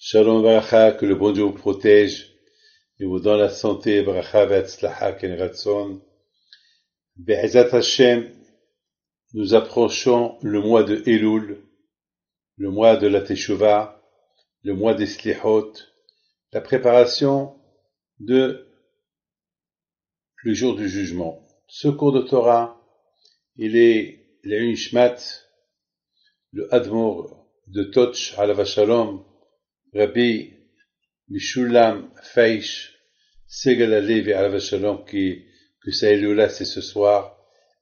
Shalom Baracha, que le bon Dieu vous protège et vous donne la santé, Baracha ve'atzlacha ken ratson. Be'ezat Hashem, nous approchons le mois de Elul, le mois de la Teshuvah, le mois des Slichot, la préparation de le jour du jugement. Ce cours de Torah, il est le Nishmat, le Admor de Toch, Alav Shalom, Rabbi Mishulam Feish, Segal Alevi Alav Shalom, que ça est là, c'est ce soir.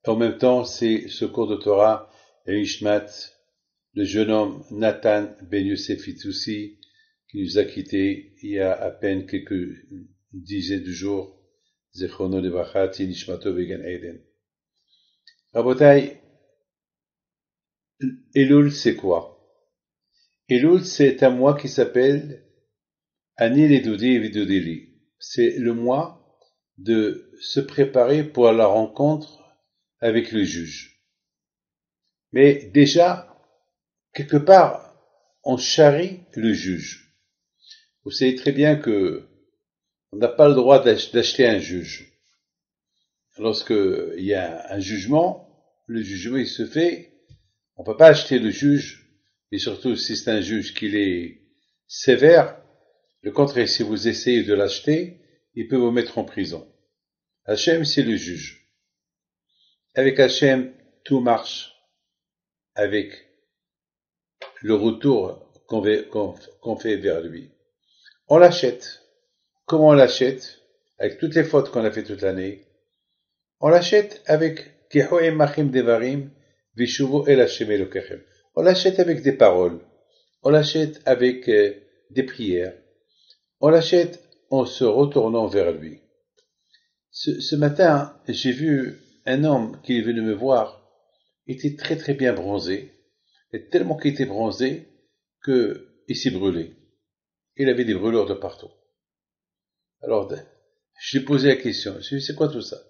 En même temps, c'est ce cours de Torah, le Nishmat, le jeune homme Nathan Ben Yosef Itoussi, qui nous a quittés il y a à peine quelques dizaines de jours. Zechrono Levacha, Nishmato Began Eden. Rabotai, Elul, c'est quoi? Elul, c'est un mois qui s'appelle Ani Ledodi et Vidodeli. C'est le mois de se préparer pour la rencontre avec le juge. Mais déjà, quelque part, on charrie le juge. Vous savez très bien que on n'a pas le droit d'acheter un juge. Lorsqu'il y a un jugement, le jugement il se fait, on ne peut pas acheter le juge, et surtout si c'est un juge qui est sévère. Le contraire, si vous essayez de l'acheter, il peut vous mettre en prison. Hachem, c'est le juge. Avec Hachem, tout marche avec le retour qu'on fait vers lui. On l'achète. Comment on l'achète? Avec toutes les fautes qu'on a fait toute l'année. On l'achète avec Kehoem Machim Devarim, Vishuvo El Hashem Elokechem. On l'achète avec des paroles. On l'achète avec des prières. On l'achète en se retournant vers lui. Ce matin, j'ai vu un homme qui est venu me voir. Il était très très bien bronzé. Et tellement qu'il était bronzé qu'il s'est brûlé. Il avait des brûlures de partout. Alors, je lui ai posé la question. Je lui ai dit, c'est quoi tout ça?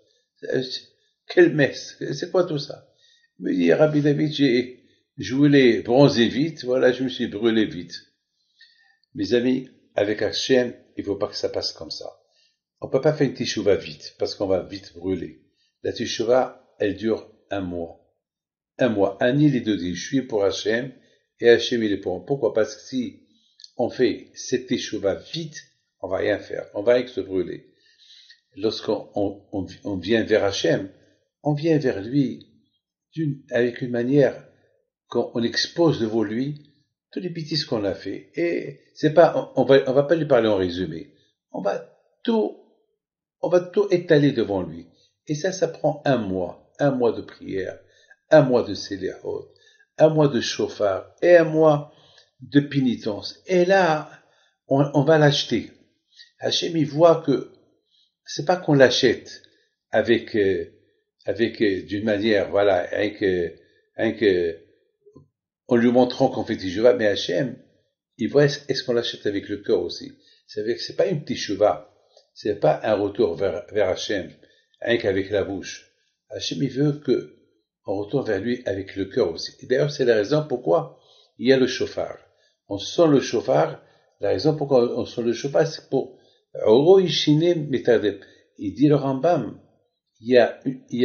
Quelle messe? C'est quoi tout ça? Il me dit, Rabbi David, je voulais bronzer vite, voilà, je me suis brûlé vite. Mes amis, avec Hachem, il ne faut pas que ça passe comme ça. On ne peut pas faire une teshuva vite, parce qu'on va vite brûler. La teshuva, elle dure un mois. Un mois. Ani les deux dit, je suis pour Hachem, et Hachem il est pour moi. Pourquoi? Parce que si on fait cette teshuva vite, on va rien faire. On va rien que se brûler. Lorsqu'on vient vers Hachem, on vient vers lui avec une manière qu'on expose devant lui tous les bêtises qu'on a fait. Et c'est pas, on va pas lui parler en résumé. On va tout étaler devant lui. Et ça prend un mois de prière, un mois de Selichot, un mois de chauffard et un mois de pénitence. Et là, on va l'acheter. Hachem, il voit que c'est pas qu'on l'achète avec d'une manière, voilà, en lui montrant qu'on fait teshuva, mais Hachem, il voit est-ce qu'on l'achète avec le cœur aussi. C'est pas une teshuva, c'est pas un retour vers Hachem, rien qu'avec la bouche. Hachem, il veut que on retourne vers lui avec le cœur aussi. Et d'ailleurs, c'est la raison pourquoi il y a le chauffard. On sent le chauffard. La raison pourquoi on sent le chauffard, c'est pour il dit le Rambam, il y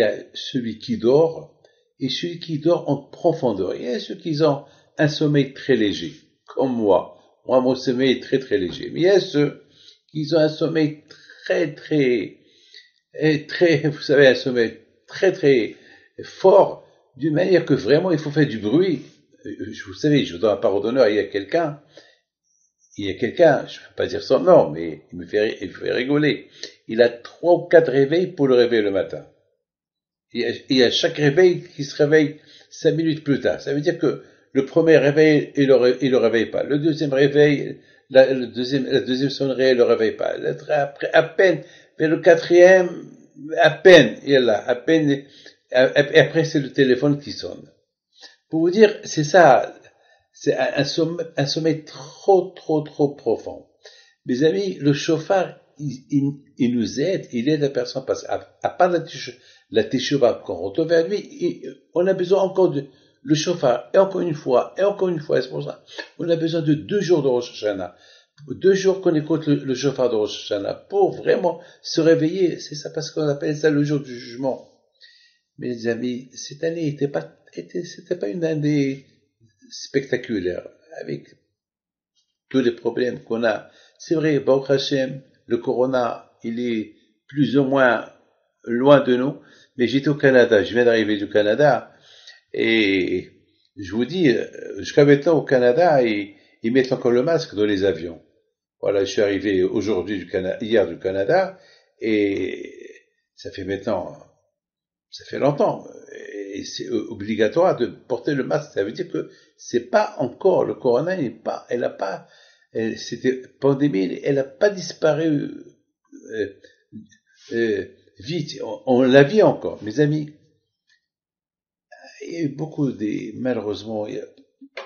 a celui qui dort et celui qui dort en profondeur. Il y a ceux qui ont un sommeil très léger, comme moi. Moi, mon sommeil est très très léger. Mais il y a ceux qui ont un sommeil vous savez, un sommeil très très fort, d'une manière que vraiment il faut faire du bruit. Vous savez, je vous donne un pardonneur, il y a quelqu'un, je ne peux pas dire son nom, mais il me fait rigoler. Il a 3 ou 4 réveils pour le réveil le matin. Et à chaque réveil, il se réveille 5 minutes plus tard. Ça veut dire que le premier réveil, il le réveille pas. Le deuxième réveil, la deuxième sonnerie, il le réveille pas. Après, à peine, vers le quatrième, à peine, il est là, à peine, et après c'est le téléphone qui sonne. Pour vous dire, c'est ça, c'est un sommeil trop profond. Mes amis, le chauffard, il nous aide, il aide la personne, parce qu'à part la teshuva qu'on retourne vers lui, on a besoin encore de le chauffard, et encore une fois, c'est pour ça, on a besoin de 2 jours de Rosh Hashanah. 2 jours qu'on écoute le shofar de Rosh Hashanah pour vraiment se réveiller. C'est ça parce qu'on appelle ça le jour du jugement. Mes amis, cette année c'était pas une année spectaculaire avec tous les problèmes qu'on a. C'est vrai, Baruch Hashem, le corona, il est plus ou moins loin de nous, mais j'étais au Canada, je viens d'arriver du Canada, et je vous dis, jusqu'à maintenant au Canada, ils mettent encore le masque dans les avions. Voilà, je suis arrivé hier du Canada, et ça fait longtemps, et c'est obligatoire de porter le masque. Ça veut dire que c'est pas encore, le corona cette pandémie, elle n'a pas disparu vite. On la vit encore, mes amis. Il y a eu malheureusement, il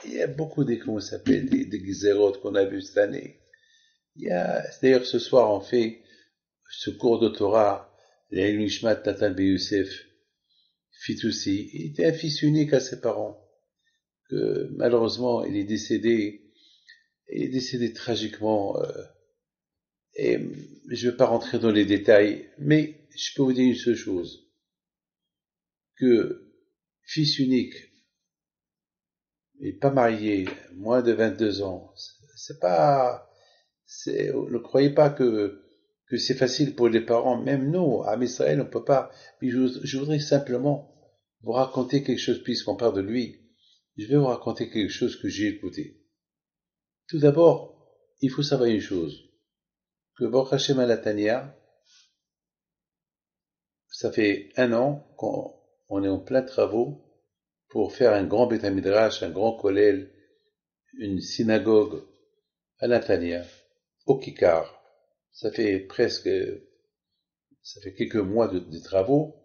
y a beaucoup comment ça s'appelle, des xérotes qu'on a vu cette année. D'ailleurs, ce soir, on fait ce cours de Torah, l'Eil Nishmat Natan Ben Youssef, Fitoussi. Il était un fils unique à ses parents, que malheureusement, il est décédé tragiquement, et je ne vais pas rentrer dans les détails, mais je peux vous dire une seule chose, que fils unique, et pas marié, moins de 22 ans, ne croyez pas que c'est facile pour les parents, même nous, à Israël, on ne peut pas. Mais je voudrais simplement vous raconter quelque chose, puisqu'on parle de lui. Je vais vous raconter quelque chose que j'ai écouté. Tout d'abord, il faut savoir une chose, que Baruch Hashem Alatania, ça fait 1 an qu'on est en plein travaux pour faire un grand Beth Midrash, un grand kollel, une synagogue à Natania, au Kikar. Ça fait quelques mois de travaux,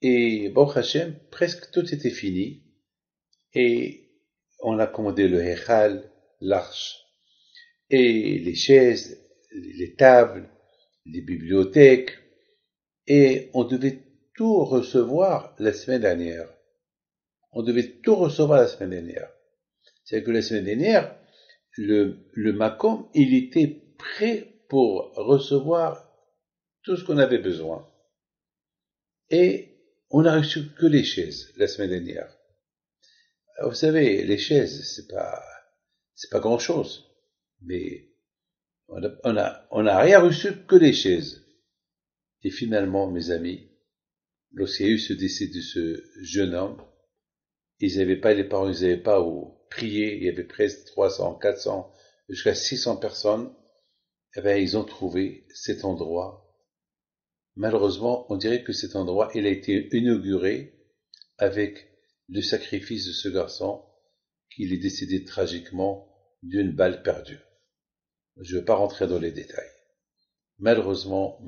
et Baruch Hashem, presque tout était fini, et on a commandé le Hechal, l'arche, et les chaises, les tables, les bibliothèques, et on devait tout recevoir la semaine dernière. C'est-à-dire que la semaine dernière, le Makom, il était prêt pour recevoir tout ce qu'on avait besoin. Et on n'a reçu que les chaises la semaine dernière. Alors, vous savez, les chaises, c'est pas grand chose. Mais on a rien reçu que les chaises. Et finalement, mes amis, lorsqu'il y a eu ce décès de ce jeune homme, les parents, ils n'avaient pas où prier, il y avait presque 300, 400, jusqu'à 600 personnes, eh bien, ils ont trouvé cet endroit. Malheureusement, on dirait que cet endroit, il a été inauguré avec le sacrifice de ce garçon, qu'il est décédé tragiquement d'une balle perdue. Je ne vais pas rentrer dans les détails. Malheureusement,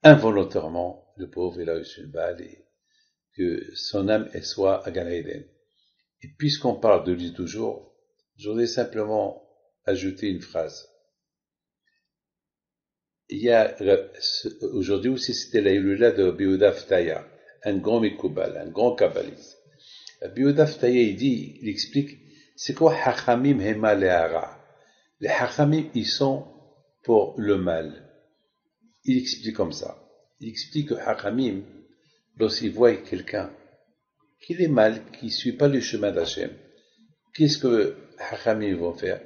involontairement, le pauvre, il a reçu une balle et que son âme soit à Gan Eden. Et puisqu'on parle de lui toujours, je voudrais simplement ajouter une phrase. Il y a, aujourd'hui aussi, c'était la Ilula de Rabbi Yehuda Ftaya, un grand Mikoubal, un grand kabbaliste. Rabbi Yehuda Ftaya, il explique, c'est quoi Hachamim Hema Le'ara? Les Hachamim, ils sont pour le mal. Il explique comme ça. Il explique que Hachamim, lorsqu'ils voient quelqu'un qui est mal, qui ne suit pas le chemin d'Hachem, qu'est-ce que Hachamim vont faire?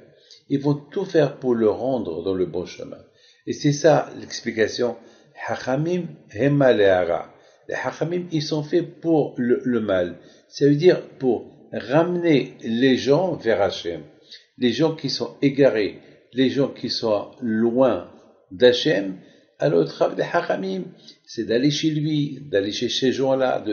Ils vont tout faire pour le rendre dans le bon chemin. Et c'est ça l'explication. Hachamim Hema Le'ara. Les Hachamim, ils sont faits pour le mal. Ça veut dire pour ramener les gens vers Hachem. Les gens qui sont égarés, les gens qui sont loin d'Hachem, alors le travail des Hachamim, c'est d'aller chez lui, d'aller chez ces gens-là,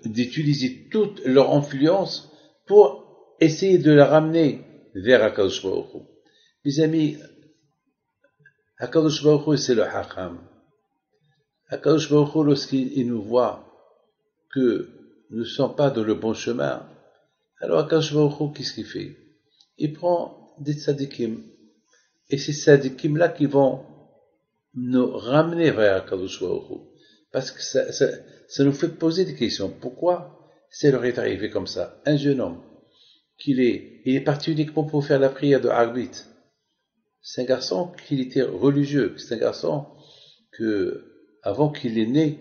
d'utiliser toute leur influence pour essayer de la ramener vers HaKadosh Baruch Hu. Mes amis, HaKadosh Baruch Hu, c'est le Hacham. HaKadosh Baruch Hu, lorsqu'il nous voit que nous ne sommes pas dans le bon chemin, alors HaKadosh Baruch Hu, qu'est-ce qu'il fait? Il prend des tzadikim. Et c'est ces tzadikim-là qui vont nous ramener vers HaKadosh Baruch Hu. Parce que ça nous fait poser des questions. Pourquoi ça leur est arrivé comme ça? Un jeune homme il est parti uniquement pour faire la prière de Arbit. C'est un garçon qui était religieux. C'est un garçon que, avant qu'il est né,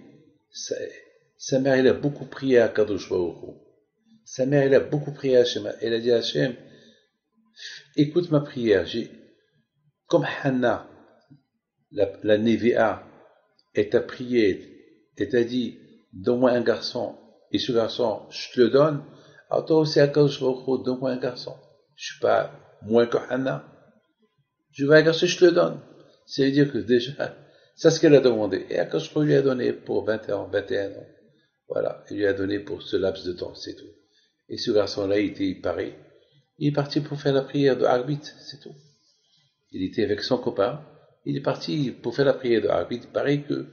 sa mère, elle a beaucoup prié à Kadosh Baruch Hu. Sa mère, elle a beaucoup prié à Hachem. Elle a dit à Hachem, écoute ma prière. Comme Hannah, la Névéa, elle t'a prié, elle t'a dit, donne-moi un garçon, et ce garçon, je te le donne. Alors toi aussi, à Kadosh Baruch Hu, donne-moi un garçon. Je suis pas moins que Hannah. Je veux un garçon, je te le donne. Ça veut dire que déjà, c'est ce qu'elle a demandé. Et Akash lui a donné pour 20 ans, 21 ans. Voilà, il lui a donné pour ce laps de temps, c'est tout. Et ce garçon-là, il est parti pour faire la prière de Arbit, c'est tout. Il était avec son copain, il est parti pour faire la prière de Arbit. Il paraît que,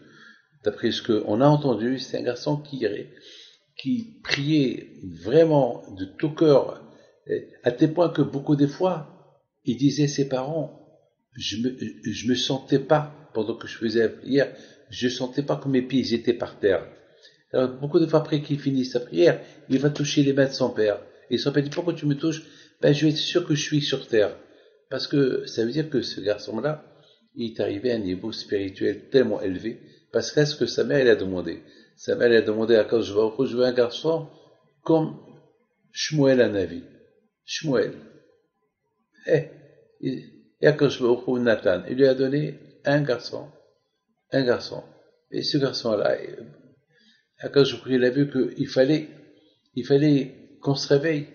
d'après ce qu'on a entendu, c'est un garçon qui priait vraiment de tout cœur, à tel point que beaucoup de fois, il disait à ses parents, je me sentais pas, pendant que je faisais la prière, je sentais pas que mes pieds étaient par terre. Alors, beaucoup de fois après qu'il finisse sa prière, il va toucher les mains de son père. Et son père dit, pourquoi tu me touches? Ben, je vais être sûr que je suis sur terre. Parce que ça veut dire que ce garçon-là, il est arrivé à un niveau spirituel tellement élevé, parce que c'est ce que sa mère, elle a demandé. Sa mère, elle a demandé à quand je veux un garçon comme Shmuel Hanavi. Shmuel. Et Akash Baruch Hu, Nathan, il lui a donné un garçon. Un garçon. Et ce garçon-là, Akash Baruch Hu, il a vu qu'il fallait qu'on se réveille.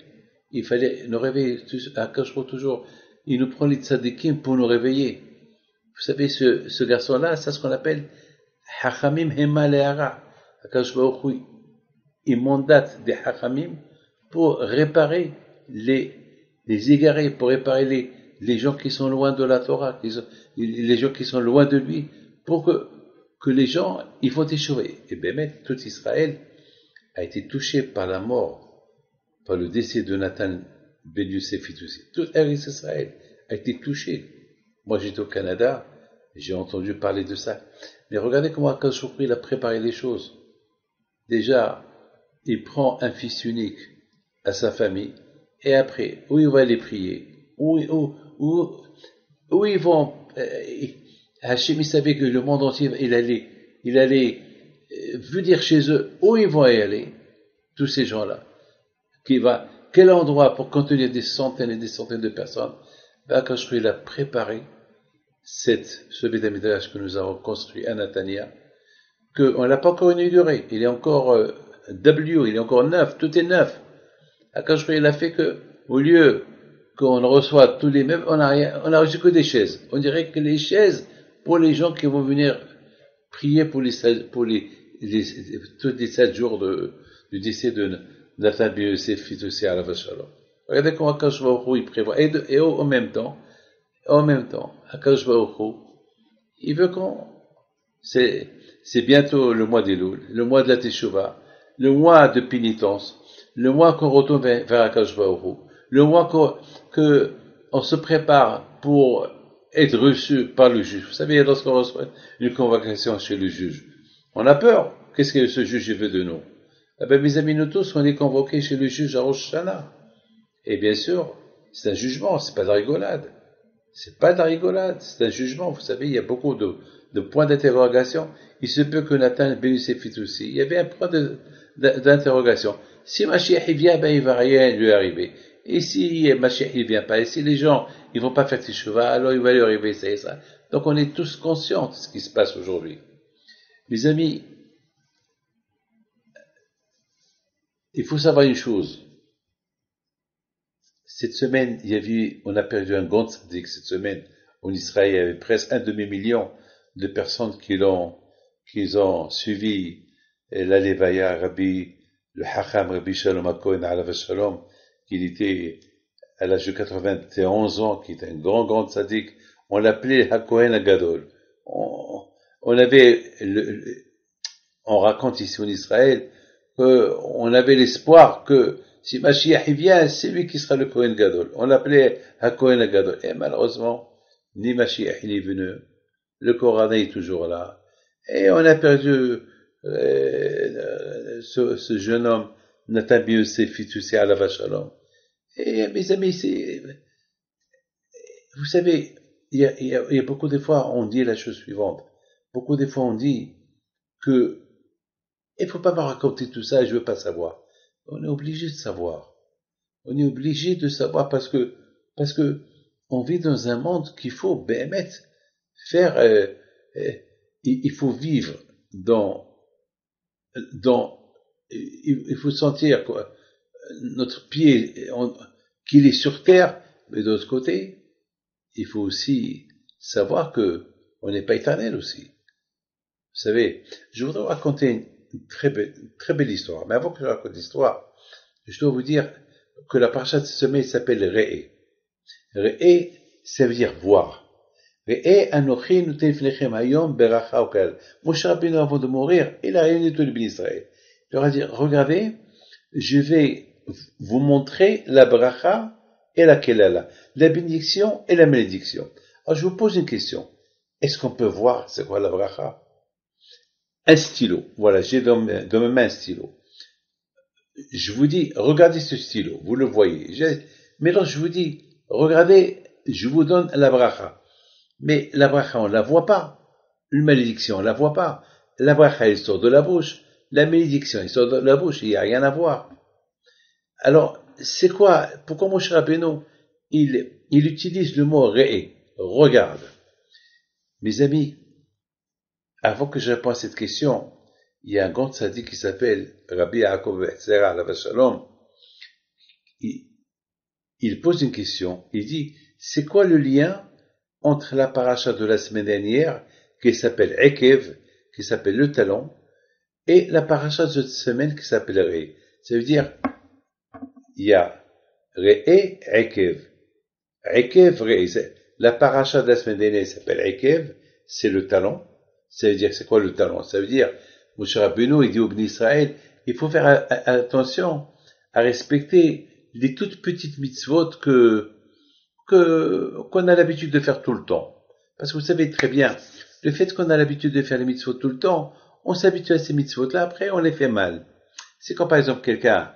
Il fallait nous réveiller. Akash Baruch Hu, toujours, il nous prend les tzadikim pour nous réveiller. Vous savez, ce garçon-là, c'est ce qu'on appelle Hachamim Hema Le'ara. Akash Baruch Hu, il mandate des Hachamim pour réparer les égarés, pour réparer les gens qui sont loin de la Torah, les gens qui sont loin de lui, pour que les gens, ils vont échouer. Et bien, tout Israël a été touché par la mort, par le décès de Nathan Ben Youssef Fitoussi. Tout Israël a été touché. Moi, j'étais au Canada, j'ai entendu parler de ça. Mais regardez comment Akash Baruch Hu, il a préparé les choses. Déjà, il prend un fils unique à sa famille, et après, où il va les prier, où ils vont, Hachem, il savait que le monde entier, il allait venir chez eux, où ils vont y aller, tous ces gens-là, quel endroit pour contenir des centaines et des centaines de personnes. Akash il a préparé ce Beth Midrash que nous avons construit à Natania, qu'on ne l'a pas encore inauguré, il est encore il est encore neuf, tout est neuf. Akash il a fait que, au lieu qu'on reçoit tous les mêmes, on a reçu que des chaises. On dirait que les chaises pour les gens qui vont venir prier pour tous les 7 jours du décès de Nathan Ben Youssef Fitoussi à la Shalom. Regardez comment Akash Baruch Hu il prévoit. Et en même temps, Akash Baruch Hu, il veut c'est bientôt le mois d'Elul, le mois de la Teshuvah, le mois de pénitence, le mois qu'on retourne vers Akash Baruch Hu, le mois qu'on se prépare pour être reçu par le juge. Vous savez, lorsqu'on reçoit une convocation chez le juge, on a peur. Qu'est-ce que ce juge veut de nous? Eh bien, mes amis, nous tous, on est convoqués chez le juge à Rosh Hashanah. Et bien sûr, c'est un jugement, c'est pas de la rigolade. C'est pas de la rigolade, c'est un jugement. Vous savez, il y a beaucoup de points d'interrogation. Il se peut que Nathan Ben Youssef Fitoussi, il y avait un point d'interrogation. Si Mashiach il vient, ben il va rien lui arriver. Et si Mashiach il vient pas, et si les gens ils vont pas faire Teshuvah, alors il va lui arriver ça et ça. Donc on est tous conscients de ce qui se passe aujourd'hui. Mes amis, il faut savoir une chose. Cette semaine, on a perdu un grand tzaddik cette semaine. En Israël, il y avait presque 1 demi-million de personnes qui ont suivi la Levaya, le Hacham Rabbi Shalom HaKohen Alav Shalom, qui était à l'âge de 91 ans, qui était un grand tzaddik. On l'appelait HaKohen Agadol. On raconte ici en Israël qu'on avait l'espoir que si Mashiach vient, c'est lui qui sera le Kohen Gadol. On l'appelait HaKohen Agadol. Et malheureusement, ni Mashiach il est venu, le Coran est toujours là. Et on a perdu ce jeune homme, Nathan Ben Youssef Fitoussi Alav Shalom. Et mes amis, vous savez, il y a beaucoup de fois, on dit la chose suivante. Beaucoup de fois, on dit que il faut pas me raconter tout ça, je veux pas savoir. On est obligé de savoir. On est obligé de savoir parce que on vit dans un monde qu'il faut faire. Il faut vivre dans. Il faut sentir quoi, notre pied qu'il est sur terre, mais de l'autre côté, il faut aussi savoir que on n'est pas éternel aussi. Vous savez, je voudrais vous raconter une très belle histoire. Mais avant que je raconte l'histoire, je dois vous dire que la paracha de cette semaine s'appelle Re'e. Re'e, ça veut dire voir. Re'e anochi nuten flechem hayom beracha okal. Moshe Rabbeinu, avant de mourir, il a réuni tout le béni Israël. Il leur a dit, regardez, je vais vous montrer la bracha et la kelala, la bénédiction et la malédiction. Alors je vous pose une question. Est-ce qu'on peut voir c'est quoi la bracha? Un stylo. Voilà, j'ai dans mes mains un stylo. Je vous dis, regardez ce stylo, vous le voyez. Mais là, je vous dis, regardez, je vous donne la bracha. Mais la bracha, on la voit pas. Une malédiction, on la voit pas. La bracha, elle sort de la bouche. La malédiction, elle sort de la bouche. Il n'y a rien à voir. Alors, c'est quoi? Pourquoi Moshe Rabbeinu, il utilise le mot re'e, regarde. Mes amis, avant que je réponde à cette question, il y a un grand tzaddik qui s'appelle Rabbi Yaakov Betzera, Alav Shalom. Il pose une question. Il dit, c'est quoi le lien entre la paracha de la semaine dernière, qui s'appelle Ekev, qui s'appelle le talon, et la paracha de cette semaine qui s'appelle Re? Ça veut dire, il y a Re'e, Ekev. Ekev, Re. La paracha de la semaine dernière s'appelle Ekev, c'est le talon. Ça veut dire, c'est quoi le talon? Ça veut dire, Moshe Rabbeinu, il dit au Bnei Israël, il faut faire attention à respecter les toutes petites mitzvot qu'on a l'habitude de faire tout le temps. Parce que vous savez très bien, le fait qu'on a l'habitude de faire les mitzvot tout le temps, on s'habitue à ces mitzvot-là, après on les fait mal. C'est quand par exemple quelqu'un,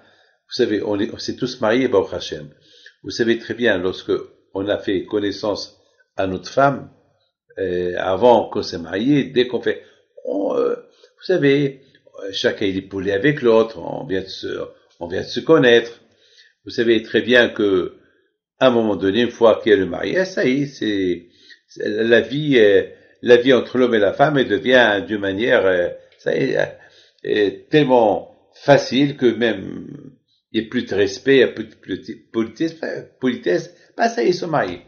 vous savez, on s'est tous mariés, Baruch Hashem. Vous savez très bien, lorsque on a fait connaissance à notre femme, avant qu'on s'est marié, dès qu'on fait, vous savez, chacun est épaulé avec l'autre, on vient de se connaître. Vous savez très bien que, à un moment donné, une fois qu'il y a le mariage, ça y est, c'est la vie entre l'homme et la femme, elle devient d'une manière, ça y est, tellement facile que même il n'y a plus de respect, il n'y a plus de politesse, bah ça y est, ils sont mariés.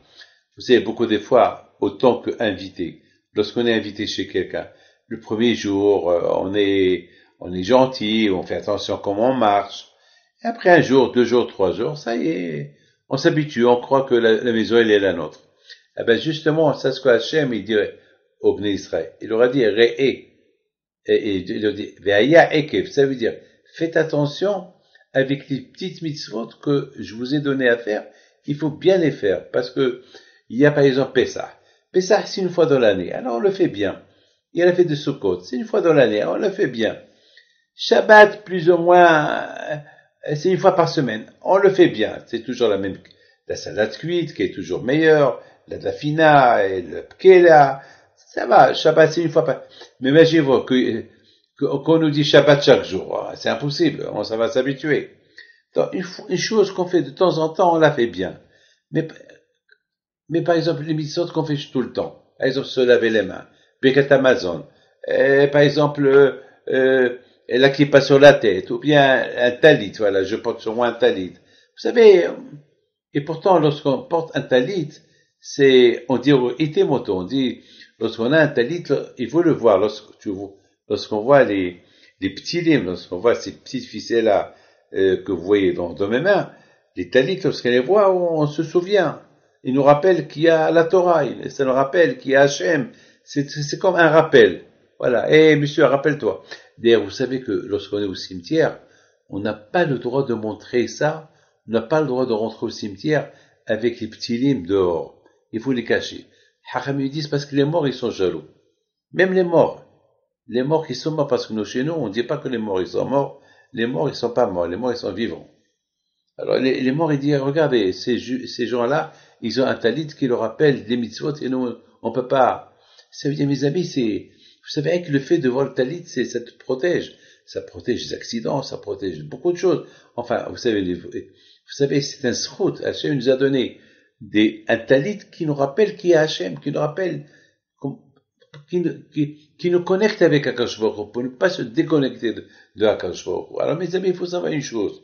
Vous savez, beaucoup de fois, autant qu'invité, lorsqu'on est invité chez quelqu'un, le premier jour, on est gentil, on fait attention à comment on marche. Et après un jour, 2 jours, 3 jours, ça y est, on s'habitue, on croit que la maison, elle est la nôtre. Eh ben, justement, c'est ce qu'Hachem, il dirait au Bnei Israël. Il aura dit, Re'e. Et il leur dit, Ve'aya Ekev. Ça veut dire, faites attention avec les petites mitzvot que je vous ai donné à faire. Il faut bien les faire. Parce que, il y a par exemple Pessah. Pessah, c'est une fois dans l'année. Alors, on le fait bien. Il y a la fête de Sukkot. C'est une fois dans l'année. On le fait bien. Shabbat, plus ou moins, c'est une fois par semaine. On le fait bien. C'est toujours la salade cuite qui est toujours meilleure, la dafina et le pkela. Ça va, Shabbat, c'est une fois par... Mais imaginez-vous qu'on nous dit Shabbat chaque jour. C'est impossible. Ça va s'habituer. Donc, une chose qu'on fait de temps en temps, on la fait bien. Mais par exemple, les mitzvot qu'on fait tout le temps. Par exemple, se laver les mains. Birkat Amazon. Par exemple, la kippa sur la tête, ou bien un talit, voilà, je porte sur moi un talit. Vous savez, et pourtant, lorsqu'on porte un talit, on dit au itemoto, on dit, lorsqu'on a un talit, il faut le voir, lorsqu'on voit les petits limes, lorsqu'on voit ces petites ficelles-là, que vous voyez dans mes mains, les talits, lorsqu'on les voit, on se souvient. Il nous rappelle qu'il y a la Torah, ça nous rappelle qu'il y a Hachem. C'est comme un rappel. Voilà. Monsieur, rappelle-toi. D'ailleurs, vous savez que lorsqu'on est au cimetière, on n'a pas le droit de montrer ça. On n'a pas le droit de rentrer au cimetière avec les petits limes dehors. Il faut les cacher. Hacham disent parce que les morts, ils sont jaloux. Même les morts qui sont morts, parce que nous, chez nous, on ne dit pas que les morts, ils sont morts. Les morts, ils sont pas morts. Les morts, ils sont vivants. Alors les morts, ils disent, regardez, ces gens-là, ils ont un talit qui leur rappelle des mitzvot et nous, on peut pas. Ça veut dire, mes amis, vous savez que le fait de voir le talit, ça te protège. Ça protège des accidents, ça protège beaucoup de choses. Enfin, vous savez, c'est un srout. Hachem nous a donné un talit qui nous rappelle qui est Hachem, qui nous rappelle, qui nous connecte avec Akash Baruch Hu, pour ne pas se déconnecter de Akash Baruch Hu. Alors, mes amis, il faut savoir une chose,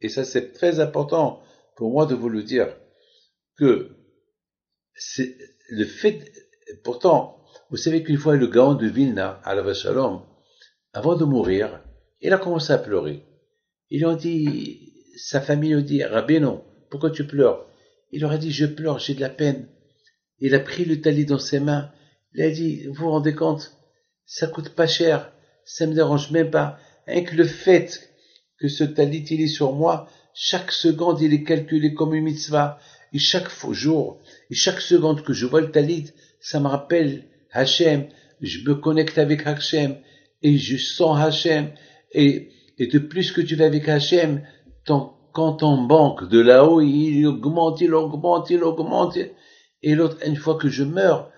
et ça c'est très important pour moi de vous le dire, que c'est le fait, pourtant, vous savez qu'une fois le Gaon de Vilna, Alav Shalom, avant de mourir, il a commencé à pleurer. Sa famille lui dit, Rabbeinu, pourquoi tu pleures? Il leur a dit, je pleure, j'ai de la peine. Il a pris le talit dans ses mains. Il a dit, vous vous rendez compte, ça coûte pas cher, ça me dérange même pas. Avec le fait que ce talit, il est sur moi, chaque seconde, il est calculé comme une mitzvah. Et chaque jour, et chaque seconde que je vois le talit, ça me rappelle Hachem. Je me connecte avec Hachem. Et je sens Hachem. Et de plus que tu vas avec Hachem, ton compte en banque de là-haut, il augmente, il augmente, il augmente. Et l'autre, une fois que je meurs,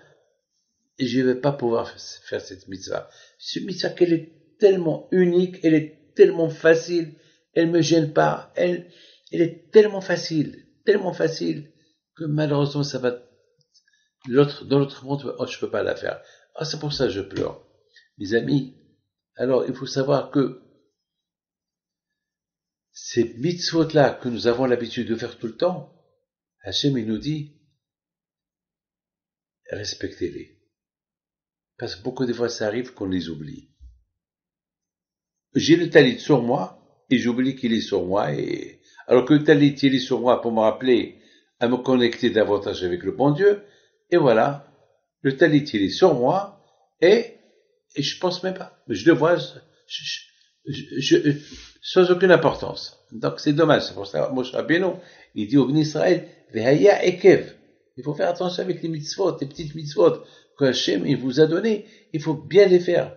je ne vais pas pouvoir faire cette mitzvah. Cette mitzvah, qu'elle est tellement unique, elle est tellement facile, elle me gêne pas, elle est tellement facile, que malheureusement, ça va, dans l'autre monde, oh, je peux pas la faire. Ah, c'est pour ça que je pleure. Mes amis, alors, il faut savoir que ces mitzvot-là que nous avons l'habitude de faire tout le temps, Hachem, il nous dit, respectez-les. Parce que beaucoup de fois, ça arrive qu'on les oublie. J'ai le talit sur moi, et j'oublie qu'il est sur moi, alors que le talit, il est sur moi pour me rappeler à me connecter davantage avec le bon Dieu, et voilà, le talit, il est sur moi, et je pense même pas. Je le vois, sans aucune importance. Donc c'est dommage, c'est pour ça, Moshe Rabbeinu, il dit au Bnei Israël, Vehaya Ekev. Il faut faire attention avec les mitzvot, les petites mitzvot que Hachem, il vous a donné, il faut bien les faire.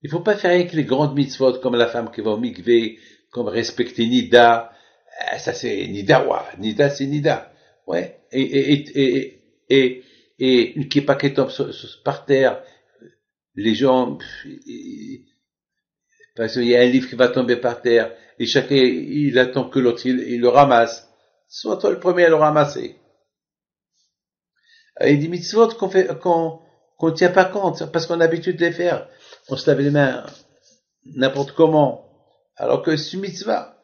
Il faut pas faire avec les grandes mitzvot, comme la femme qui va au mikvé, comme respecter Nida. Ça c'est Nida, ouais. Nida c'est Nida. Ouais. Et une kippa qui tombe par terre, les gens, parce qu'il y a un livre qui va tomber par terre, et chacun, il attend que l'autre, il le ramasse. Sois toi le premier à le ramasser. Il y a des mitzvot qu'on tient pas compte, parce qu'on a l'habitude de les faire. On se lave les mains n'importe comment. Alors que c'est une mitzvah.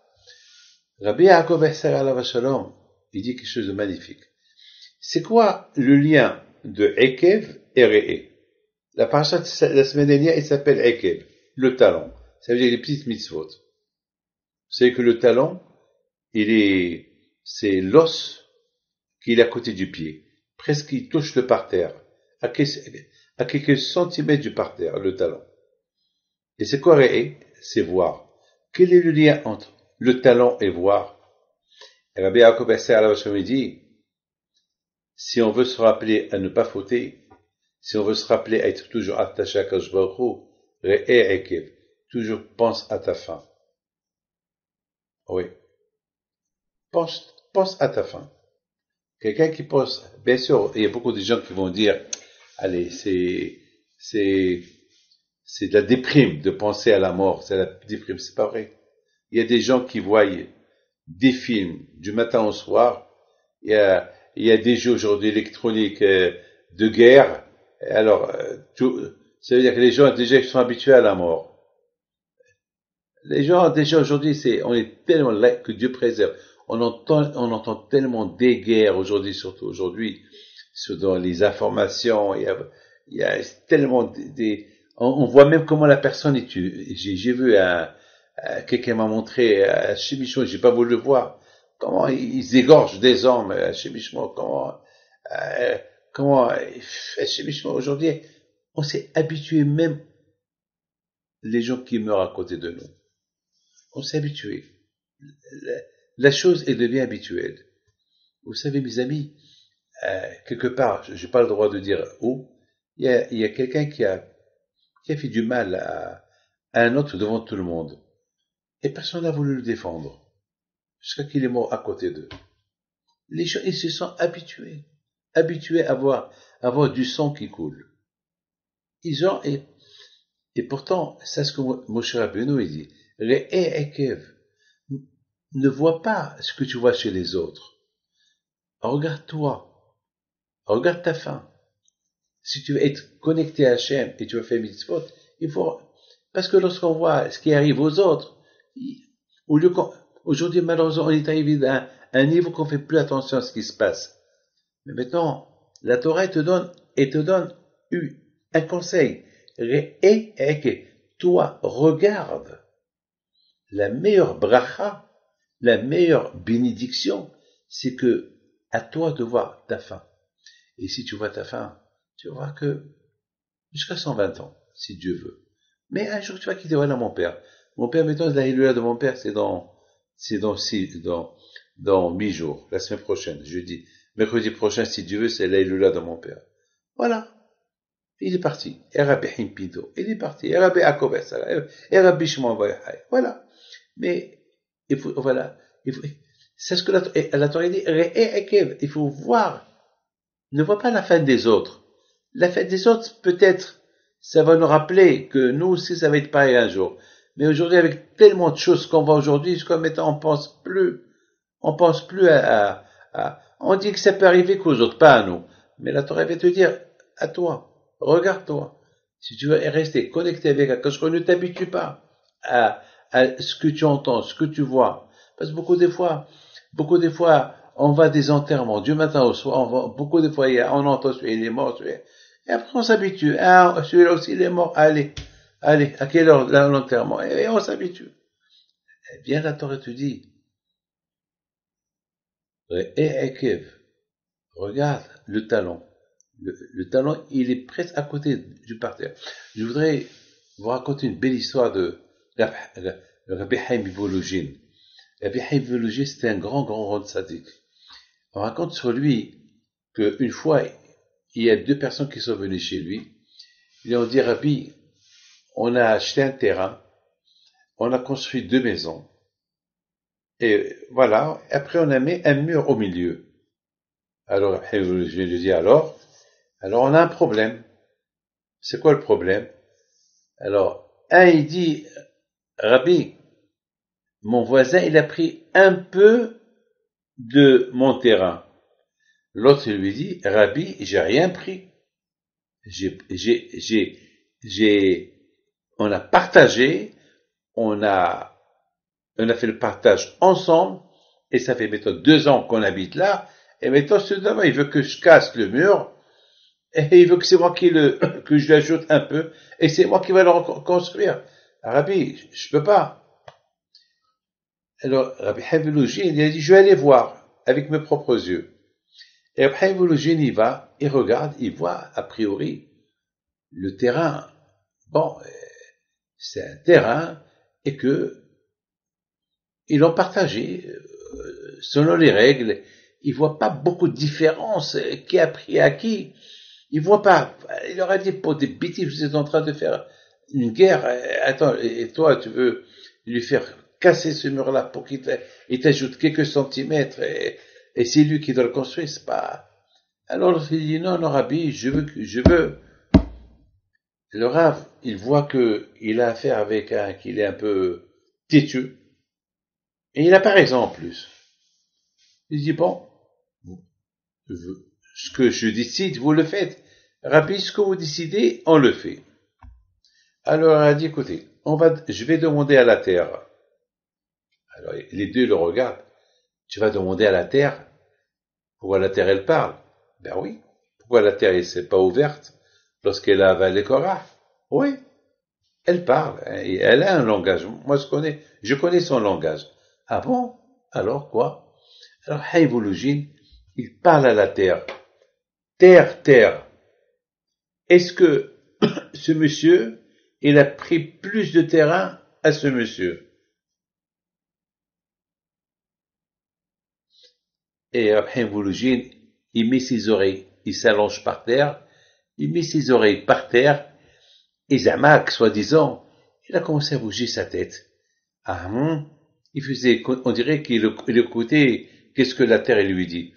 Rabbi Yaakov Esser alav shalom, il dit quelque chose de magnifique. C'est quoi le lien de Ekev et Re'e? La parasha de la semaine dernière, il s'appelle Ekev, le talon. Ça veut dire les petites mitzvot. Vous savez que le talon, c'est l'os qui est à côté du pied. Presque il touche le parterre. À quelques centimètres du parterre, le talon. Et c'est quoi Re'e? C'est voir. Quel est le lien entre le talon et voir? Rabbi Yaakov Esser alav shalom dit, si on veut se rappeler à ne pas fauter, si on veut se rappeler à être toujours attaché à Kadosh Baruch Hu, Re'e Ekev, toujours pense à ta fin. Oui. Pense à ta fin. Quelqu'un qui pense, bien sûr, il y a beaucoup de gens qui vont dire, allez, c'est de la déprime de penser à la mort, c'est la déprime, c'est pas vrai. Il y a des gens qui voient des films du matin au soir, il y a des jeux aujourd'hui électroniques de guerre, alors, ça veut dire que les gens déjà sont habitués à la mort. Les gens déjà aujourd'hui, on est tellement là que Dieu préserve. On entend tellement des guerres aujourd'hui, surtout aujourd'hui, dans les informations. Il y a tellement on voit même comment la personne est tuée. J'ai vu quelqu'un m'a montré à Chemichon, j'ai pas voulu le voir, comment ils égorgent des hommes à Chemichon, comment à Chemichon aujourd'hui, on s'est habitué même les gens qui meurent à côté de nous. On s'est habitué. La chose elle devient habituelle. Vous savez, mes amis, quelque part, je n'ai pas le droit de dire où, il y a quelqu'un qui a fait du mal à un autre devant tout le monde. Et personne n'a voulu le défendre. jusqu'à qu'il est mort à côté d'eux. Les gens, ils se sont habitués à voir du sang qui coule. Ils ont, et pourtant, c'est ce que Moshe Rabbeinu, il dit, Re'e Ekev, ne vois pas ce que tu vois chez les autres. Regarde-toi, regarde ta faim. Si tu veux être connecté à Hachem et tu veux faire mitzvot, il faut, parce que lorsqu'on voit ce qui arrive aux autres, au lieu aujourd'hui, malheureusement, on est arrivé à un niveau qu'on fait plus attention à ce qui se passe. Mais maintenant, la Torah te donne un conseil. Toi, regarde. La meilleure bracha, la meilleure bénédiction, c'est que à toi de voir ta fin. Et si tu vois ta fin, tu vas voir que jusqu'à 120 ans, si Dieu veut. Mais un jour, tu vas quitter, voilà mon père. Mon père, mettons, la Hilula de mon père, c'est dans 8 jours, la semaine prochaine, jeudi. Mercredi prochain, si Dieu veut, c'est la Hilula de mon père. Voilà. Il est parti. Et Rabbi Himpito. Il est parti. Et Rabbi Akobes. Et Rabbi Shimon Bayahai. Voilà. Mais, c'est ce que la Torah dit. Il faut voir. Ne vois pas la fin des autres. La fin des autres, peut-être, ça va nous rappeler que nous aussi, ça va être pareil un jour. Mais aujourd'hui, avec tellement de choses qu'on voit aujourd'hui, jusqu'à maintenant, on pense plus on dit que ça peut arriver qu'aux autres, pas à nous. Mais la Torah va te dire, à toi, regarde-toi. Si tu veux rester connecté avec Akash, ne t'habitue pas à ce que tu entends, ce que tu vois. Parce que beaucoup des fois, on va à des enterrements, du matin au soir, beaucoup de fois, on entend celui-là, il est mort, celui-là. Et après, on s'habitue. Ah, celui-là aussi, il est mort. Allez, à quelle heure l'enterrement? Et on s'habitue. Eh bien, la Torah te dit, regarde le talon. Le talon, il est presque à côté du parterre. Je voudrais vous raconter une belle histoire de Rabbi Chaim Volojin. Rabbi Chaim Volojin, c'était un grand tzaddik. On raconte sur lui qu'une fois, il y a 2 personnes qui sont venues chez lui. Ils lui ont dit, Rabbi, on a acheté un terrain, on a construit 2 maisons, et voilà, après on a mis un mur au milieu. Alors, je lui dis, alors on a un problème. C'est quoi le problème? Alors, il dit, Rabbi, mon voisin, il a pris un peu de mon terrain. L'autre lui dit, Rabbi, j'ai rien pris. On a partagé, on a fait le partage ensemble, et ça fait maintenant 2 ans qu'on habite là, et maintenant, soudainement, il veut que je casse le mur, et il veut que c'est moi que je lui ajoute un peu, et c'est moi qui vais le reconstruire. Rabbi, je peux pas. Alors, Rabbi Chaim Volojin, il a dit, je vais aller voir avec mes propres yeux. Et Rabbi Chaim Volojin, il va, il regarde, il voit, a priori, le terrain, bon, c'est un terrain, et que, ils l'ont partagé, selon les règles, il voit pas beaucoup de différence, qui a pris à qui. Il voit pas. Il leur a dit, pour des bêtises, vous êtes en train de faire une guerre. Attends, et toi, tu veux lui faire casser ce mur-là pour qu'il t'ajoute quelques centimètres, et c'est lui qui doit le construire, c'est pas. Alors, il dit, non, Rabbi, je veux. Le Rav, il voit qu'il a affaire avec qu'il est un peu têtu, et il a pas raison en plus. Il dit, bon, ce que je décide, vous le faites. Rabbi, ce que vous décidez, on le fait. Alors, elle a dit, écoutez, je vais demander à la terre. Alors, les 2 le regardent. Tu vas demander à la terre. Pourquoi la terre, elle parle? Ben oui. Pourquoi la terre, elle s'est pas ouverte lorsqu'elle a avalé Korah? Oui. Elle parle. Et elle a un langage. Moi, je connais son langage. Ah bon? Alors, quoi? Alors, Chaim Volojin, il parle à la terre. Terre. Est-ce que ce monsieur, il a pris plus de terrain à ce monsieur? Et Rabbi Volojin, il met ses oreilles, il s'allonge par terre, il met ses oreilles par terre, et Zamak, soi-disant, il a commencé à bouger sa tête. Ah bon? On dirait il écoutait qu'est-ce que la terre elle lui dit.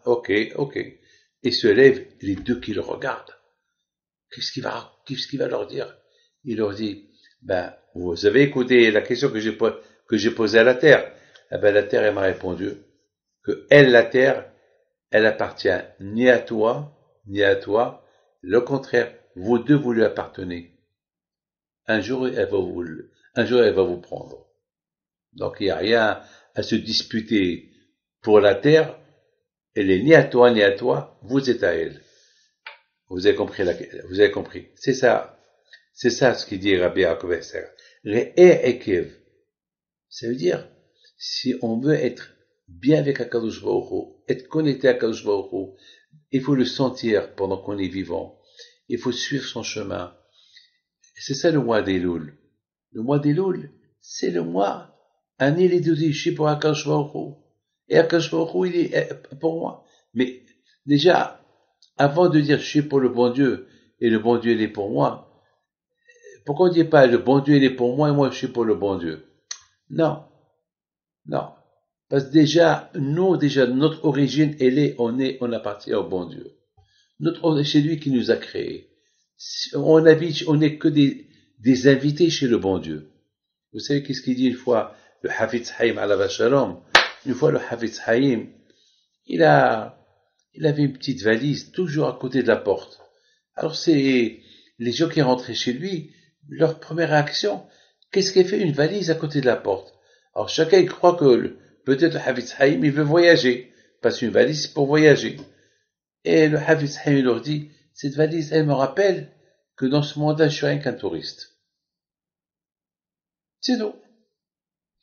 Ok, ok. Et se lève les deux qui le regardent. Qu'est-ce qu'il va leur dire? Il leur dit, ben, vous avez écouté la question que j'ai posée à la terre. Eh ben, la terre, elle m'a répondu que elle, la terre, elle appartient ni à toi, ni à toi. Le contraire, vous deux, vous lui appartenez. Un jour, elle va vous prendre. Donc, il n'y a rien à se disputer pour la terre. Elle est ni à toi, ni à toi. Vous êtes à elle. Vous avez compris. C'est ça ce qu'il dit Rabbi Yaakov Esser. Re'e ekev. Ça veut dire, si on veut être bien avec Akadosh Baruch Hu, être connecté à Akadosh Baruch Hu, il faut le sentir pendant qu'on est vivant. Il faut suivre son chemin. C'est ça le mois d'Elul. Le mois d'Elul, c'est le mois Ani Ledodishi pour Akadosh Baruch Hu. Et Akadosh Baruch Hu, il est pour moi. Mais déjà, avant de dire je suis pour le bon Dieu et le bon Dieu il est pour moi, pourquoi on ne dit pas le bon Dieu il est pour moi et moi je suis pour le bon Dieu? Non, non. Parce que déjà, notre origine, on appartient au bon Dieu. C'est lui qui nous a créés. On n'est que des invités chez le bon Dieu. Vous savez qu'est-ce qu'il dit une fois, le Hafetz Haïm alav shalom? Une fois le Hafetz Haïm, il avait une petite valise toujours à côté de la porte. Alors c'est les gens qui rentraient chez lui, leur première réaction, qu'est-ce qu'elle fait une valise à côté de la porte? Alors chacun il croit que peut-être le Hafetz Haïm il veut voyager, parce qu'une valise c'est pour voyager. Et le Hafetz Haïm leur dit, cette valise elle me rappelle que dans ce monde-là je suis rien qu'un touriste. C'est tout.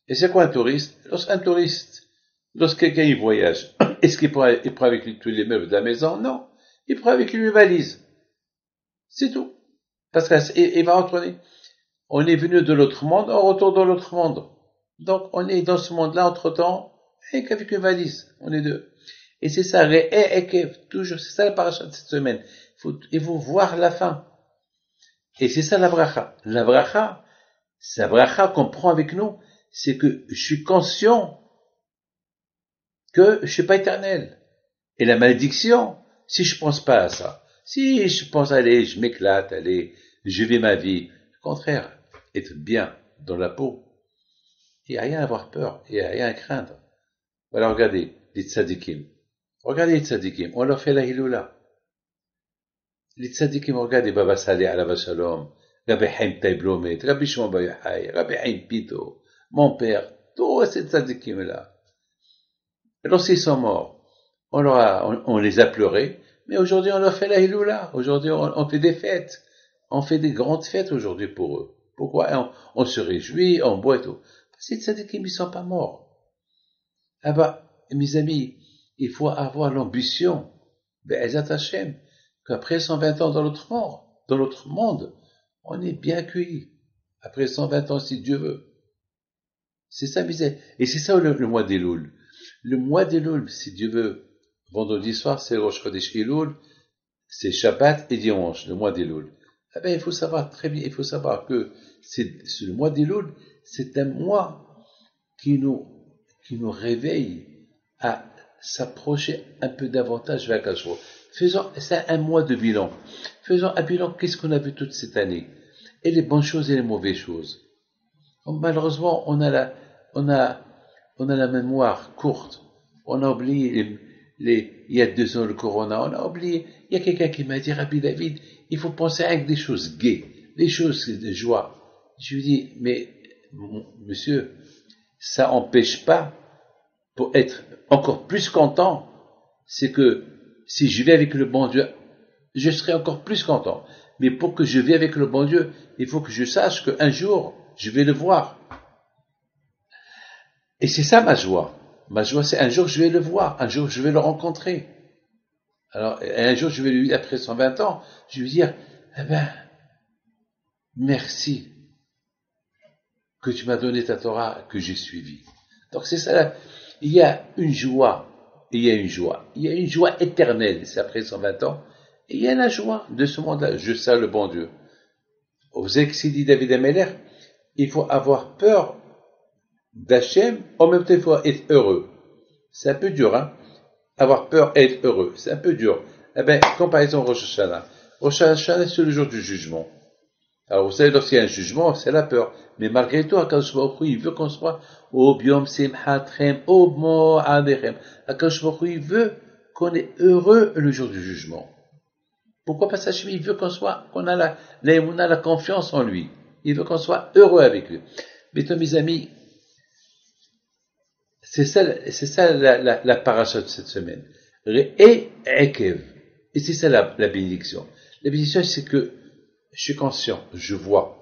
Et c'est quoi un touriste? Lorsque quelqu'un y voyage, est-ce qu'il prend avec lui tous les meubles de la maison? Non. Il prend avec lui une valise. C'est tout. Parce qu'il va retourner. On est venu de l'autre monde, on retourne dans l'autre monde. Donc, on est dans ce monde-là, entre-temps, avec une valise. On est deux. Et c'est ça, toujours, c'est ça la paracha de cette semaine. Il faut voir la fin. Et c'est ça la bracha. La bracha qu'on prend avec nous, c'est que je suis conscient que je suis pas éternel. Et la malédiction, si je pense pas à ça, si je pense, allez, je m'éclate, allez, je vis ma vie, au contraire, être bien dans la peau, il n'y a rien à avoir peur, il n'y a rien à craindre. Alors regardez, les tzadikim. Regardez les tzadikim, on leur fait la hiloula. Les tzadikim, regardez Baba Saleh alav shalom, Rabbi Haim Taiblomet, Rabbi Shimon Bar Yochai, Rabbi Haim Pito, mon père, tous ces tzadikim-là. Lorsqu'ils sont morts, on les a pleurés, mais aujourd'hui on leur fait la hiloula. Aujourd'hui on fait des fêtes. On fait des grandes fêtes aujourd'hui pour eux. Pourquoi? On se réjouit, on boit et tout. Ces tzadikim, ils sont pas morts. Ah bah, mes amis, il faut avoir l'ambition, be'ezat Hashem, qu'après 120 ans dans l'autre monde, on est bien accueillis. Après 120 ans, si Dieu veut. C'est ça, et c'est ça le mois d'Elul. Le mois d'Elul, si Dieu veut, vendredi soir, c'est Rosh Chodesh Elul, c'est Shabbat et dimanche, le mois d'Elul. Eh ben, il faut savoir très bien, il faut savoir que le mois d'Elul, c'est un mois qui nous réveille à s'approcher un peu davantage vers Kashro. C'est un mois de bilan. Faisons un bilan, qu'est-ce qu'on a vu toute cette année? Et les bonnes choses et les mauvaises choses. Donc, malheureusement, on a la mémoire courte. On a oublié il y a 2 ans le corona, on a oublié. Il y a quelqu'un qui m'a dit, Rabbi David, il faut penser avec des choses gaies, des choses de joie. Je lui dis, mais, monsieur, ça n'empêche pas, pour être encore plus content, c'est que si je vais avec le bon Dieu, je serai encore plus content. Mais pour que je vive avec le bon Dieu, il faut que je sache qu'un jour, je vais le voir. Et c'est ça ma joie. Ma joie, c'est un jour je vais le voir, un jour je vais le rencontrer. Alors, un jour je vais lui, après 120 ans, je vais lui dire, eh ben, merci que tu m'as donné ta Torah, que j'ai suivi. Donc c'est ça, il y a une joie, il y a une joie éternelle, c'est après 120 ans, et il y a la joie de ce monde-là, je sers le bon Dieu. Vous savez que dit David Ameller, il faut avoir peur d'Hachem, en même temps il faut être heureux. C'est un peu dur, hein. Avoir peur et être heureux, c'est un peu dur. Eh bien, comparaison Rosh Hashanah. Rosh Hashanah, c'est le jour du jugement. Alors, vous savez, lorsqu'il y a un jugement, c'est la peur. Mais malgré tout, Akadosh Baruch Hu, il veut qu'on soit au biom simchatchem, au mo'adechem. Akadosh Baruch Hu, il veut qu'on est heureux le jour du jugement. Pourquoi? Parce qu'Hachem, il veut qu'on a la confiance en lui. Il veut qu'on soit heureux avec lui. Mais toi, mes amis, c'est ça la paracha de cette semaine. Et Ekev. Et c'est ça la bénédiction. La bénédiction, c'est que je suis conscient, je vois.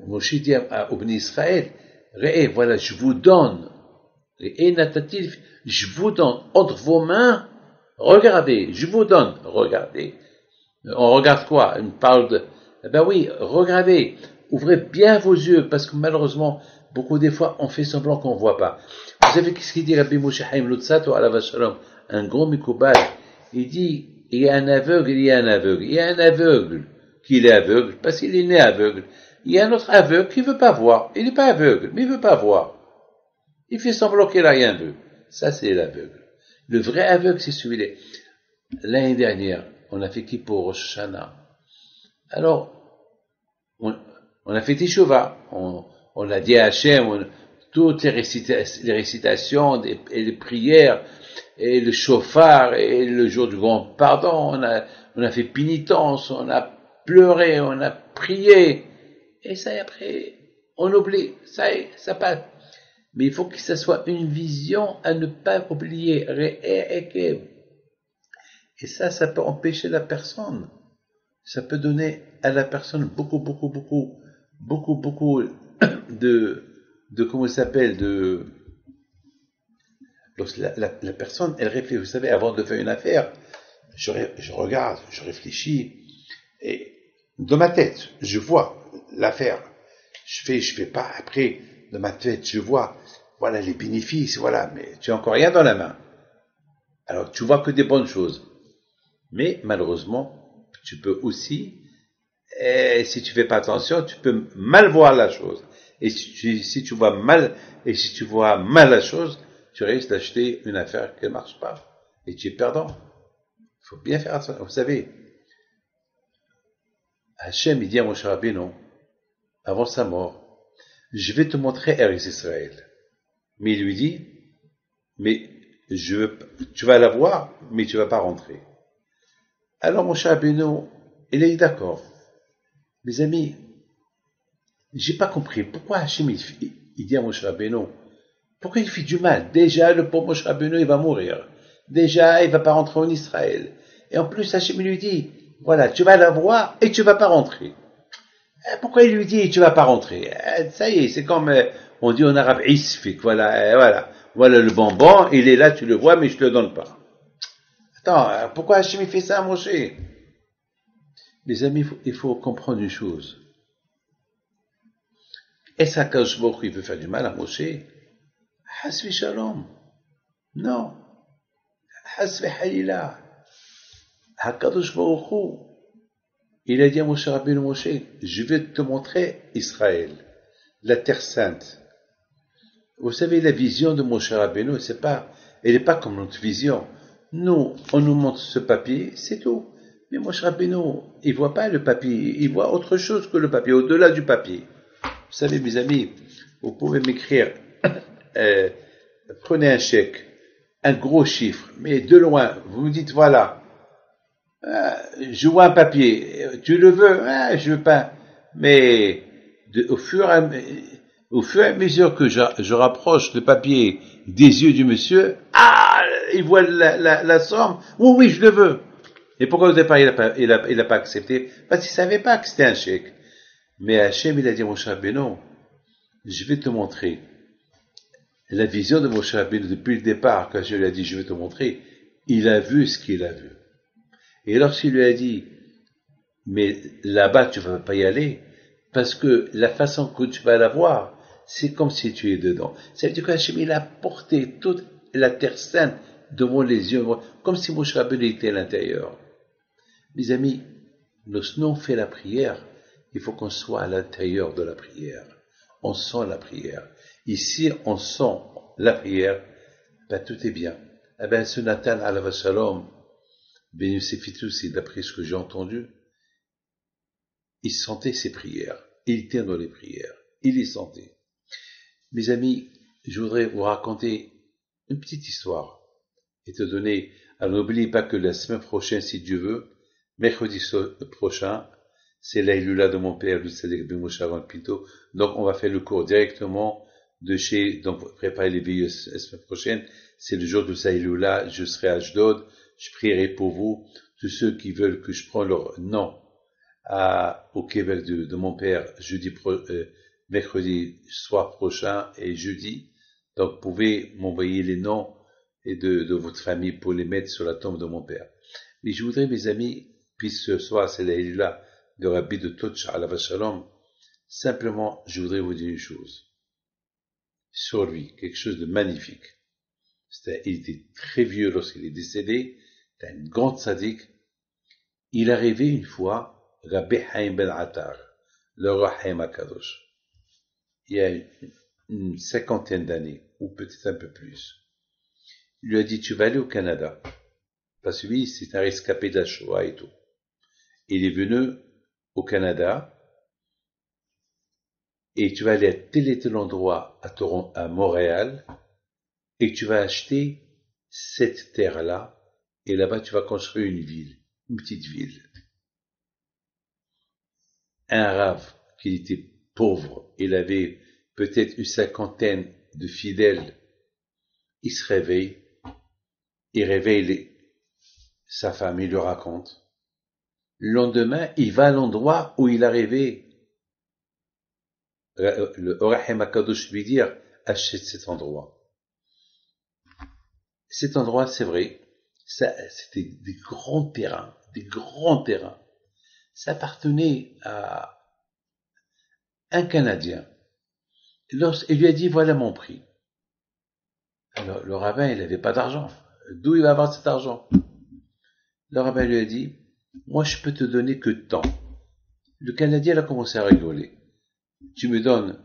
Moshe dit au Bnei Israël, voilà, je vous donne. Je vous donne entre vos mains. Regardez, je vous donne. Regardez. On regarde quoi? On parle de... Ben oui, regardez. Ouvrez bien vos yeux, parce que malheureusement, beaucoup des fois, on fait semblant qu'on ne voit pas. Vous savez ce qu'il dit Rabbi Moshe Chaim Luzzatto à la Vachalom, un gros Mikoubal. Il dit, il y a un aveugle, il y a un aveugle. Il y a un aveugle qui est aveugle, parce qu'il est né aveugle. Il y a un autre aveugle qui ne veut pas voir. Il n'est pas aveugle, mais il ne veut pas voir. Il fait semblant qu'il n'a rien vu. Ça, c'est l'aveugle. Le vrai aveugle, c'est celui-là. L'année dernière, on a fait qui pour Rosh Hashanah? Alors, on a fait Teshuvah. On a dit à Hachem, toutes les récitations et les prières, et le chauffard, et le jour du grand pardon, on a fait pénitence, on a pleuré, on a prié, et ça, et après, on oublie, ça passe. Mais il faut que ça soit une vision à ne pas oublier. Et ça peut empêcher la personne. Ça peut donner à la personne beaucoup de comment ça s'appelle, lorsque la personne, elle réfléchit, vous savez, avant de faire une affaire, je regarde, je réfléchis, et dans ma tête, je vois l'affaire. Je fais pas, après, dans ma tête, je vois, voilà les bénéfices, voilà, mais tu n'as encore rien dans la main. Alors, tu vois que des bonnes choses. Mais, malheureusement, tu peux aussi, si tu fais pas attention, tu peux mal voir la chose. Et si tu vois mal la chose, tu risques d'acheter une affaire qui ne marche pas. Et tu es perdant. Il faut bien faire attention. Vous savez, Hachem, il dit à Moshe Rabbeinu, avant sa mort, je vais te montrer Eretz Israël. Mais il lui dit, mais tu vas la voir, mais tu vas pas rentrer. Alors Moshe Rabbeinu, il est d'accord. Mes amis, j'ai pas compris. Pourquoi Hachem, il dit à Moshe Rabbeinu, pourquoi il fait du mal? Déjà, le pauvre Moshe Rabbeinu, il va mourir. Déjà, il va pas rentrer en Israël. Et en plus, Hachem lui dit, voilà, tu vas la voir et tu vas pas rentrer. Pourquoi il lui dit, tu vas pas rentrer? Ça y est, c'est comme, on dit en arabe, isfik, voilà le bonbon, il est là, tu le vois, mais je te le donne pas. Attends, pourquoi Hachem il fait ça à Moshe? Les amis, il faut comprendre une chose. Est-ce qu'Akadosh Baruch Hu, il veut faire du mal à Moshe? Hasvi shalom. Non. Hasvi halila. Akadosh Baruch Hu, il a dit à Moshe Rabbeinu, Moshe, je vais te montrer Israël, la terre sainte. Vous savez, la vision de Moshe Rabbeinu, elle n'est pas comme notre vision. Nous, on nous montre ce papier, c'est tout. Mais Moshe Rabbeinu, il voit pas le papier, il voit autre chose que le papier, au-delà du papier. Vous savez, mes amis, vous pouvez m'écrire, prenez un chèque, un gros chiffre, mais de loin, vous me dites, voilà, je vois un papier, tu le veux? Je veux pas. Mais au fur et à mesure que je rapproche le papier des yeux du monsieur, il voit la somme. Oui, je le veux. Et pourquoi au départ il a pas accepté? Parce qu'il savait pas que c'était un chèque. Mais Hachem, il a dit à Moshe Rabbeinu, je vais te montrer. La vision de Moshe Rabbeinu, depuis le départ, quand je lui ai dit, je vais te montrer, il a vu ce qu'il a vu. Et lorsqu'il lui a dit, mais là-bas, tu vas pas y aller, parce que la façon que tu vas la voir, c'est comme si tu es dedans. Ça veut dire qu'Hachem, il a porté toute la terre sainte devant les yeux, comme si Moshe Rabbeinu était à l'intérieur. Mes amis, Lorsqu'on fait la prière, il faut qu'on soit à l'intérieur de la prière. On sent la prière. Ici, on sent la prière, ben tout est bien. Eh ben, ce Nathan alayhi shalom, ben Youssef aussi, d'après ce que j'ai entendu, il sentait ses prières. Il était dans les prières. Il les sentait. Mes amis, je voudrais vous raconter une petite histoire et te donner. Alors n'oubliez pas que la semaine prochaine, si Dieu veut, mercredi prochain, c'est l'Aïloula de mon père, Louis-Sadek Ben Moshe Aaron Pinto. Donc on va faire le cours directement de chez, donc préparez les veilleux la semaine prochaine. C'est le jour de l'Aïloula, je serai à Ashdod, je prierai pour vous, tous ceux qui veulent que je prenne leur nom au Québec de mon père, mercredi soir prochain et jeudi. Donc, vous pouvez m'envoyer les noms et de votre famille pour les mettre sur la tombe de mon père. Mais je voudrais, mes amis, puisque ce soir c'est la de Rabbi de Toch alav shalom, simplement, je voudrais vous dire une chose sur lui, quelque chose de magnifique. Il était très vieux lorsqu'il est décédé, c'était un grand tzaddik. Il est arrivé une fois Rabbi Haïm Ben Attar, le roi Haïm HaKadosh, il y a une cinquantaine d'années, ou peut-être un peu plus. Il lui a dit, tu vas aller au Canada, parce que lui, c'est un rescapé de la Shoah et tout. Il est venu au Canada, et tu vas aller à tel et tel endroit à Montréal, et tu vas acheter cette terre-là, et là-bas tu vas construire une ville, une petite ville. Un rave, qui était pauvre, il avait peut-être une cinquantaine de fidèles, il se réveille, il réveille sa femme, il lui raconte. Le lendemain, il va à l'endroit où il est arrivé. Le Orahem HaKadosh lui dit, achète cet endroit. Cet endroit, c'est vrai, c'était des grands terrains, Ça appartenait à un Canadien. Il lui a dit, voilà mon prix. Alors, le rabbin, il n'avait pas d'argent. D'où il va avoir cet argent? Le rabbin lui a dit, moi, je peux te donner que tant. Le Canadien a commencé à rigoler. Tu me donnes